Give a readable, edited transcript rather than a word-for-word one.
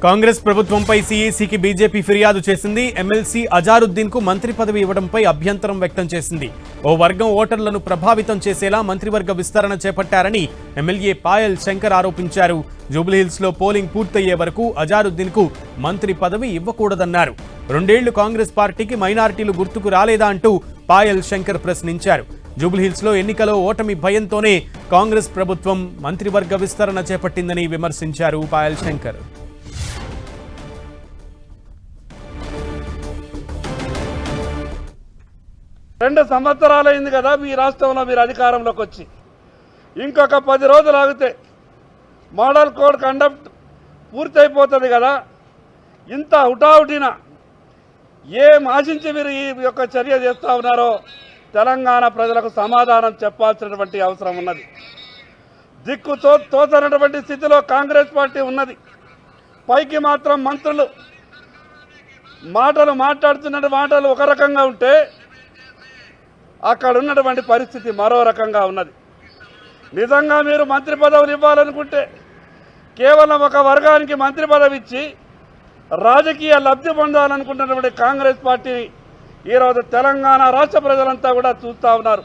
కాంగ్రెస్ ప్రభుత్వంపై సీఈసీకి బీజేపీ ఫిర్యాదు చేసింది. ఎమ్మెల్సీ అజారుద్దీన్ కు మంత్రి పదవి ఇవ్వడంపై అభ్యంతరం వ్యక్తం చేసింది. ఓ వర్గం ఓటర్లను ప్రభావితం చేసేలా మంత్రివర్గ విస్తరణ చేపట్టారని ఎమ్మెల్యే పాయల్ శంకర్ ఆరోపించారు. జూబ్లీహిల్స్ లో పోలింగ్ పూర్తయ్యే వరకు అజారుద్దీన్ కు మంత్రి పదవి ఇవ్వకూడదన్నారు. 2 ఏళ్లు కాంగ్రెస్ పార్టీకి మైనారిటీలు గుర్తుకు రాలేదా అంటూ పాయల్ శంకర్ ప్రశ్నించారు. జూబ్లీహిల్స్ లో ఎన్నికలో ఓటమి భయంతోనే కాంగ్రెస్ ప్రభుత్వం మంత్రివర్గ విస్తరణ చేపట్టిందని విమర్శించారు పాయల్ శంకర్. 2 సంవత్సరాలైంది కదా మీ రాష్ట్రంలో మీరు అధికారంలోకి వచ్చి. ఇంకొక 10 రోజులు ఆగితే మోడల్ కోడ్ కండక్ట్ పూర్తయిపోతుంది కదా. ఇంత హుటాహుటిన ఏం ఆశించి మీరు ఈ యొక్క చర్య చేస్తూ ఉన్నారో తెలంగాణ ప్రజలకు సమాధానం చెప్పాల్సినటువంటి అవసరం ఉన్నది. దిక్కు తోచనటువంటి స్థితిలో కాంగ్రెస్ పార్టీ ఉన్నది. పైకి మాత్రం మంత్రులు మాట్లాడుతున్న మాటలు ఒక రకంగా ఉంటే అక్కడ ఉన్నటువంటి పరిస్థితి మరో రకంగా ఉన్నది. నిజంగా మీరు మంత్రి పదవులు ఇవ్వాలనుకుంటే కేవలం ఒక వర్గానికి మంత్రి పదవి ఇచ్చి రాజకీయ లబ్ధి పొందాలనుకుంటున్నటువంటి కాంగ్రెస్ పార్టీని ఈరోజు తెలంగాణ రాష్ట్ర ప్రజలంతా కూడా చూస్తూ ఉన్నారు.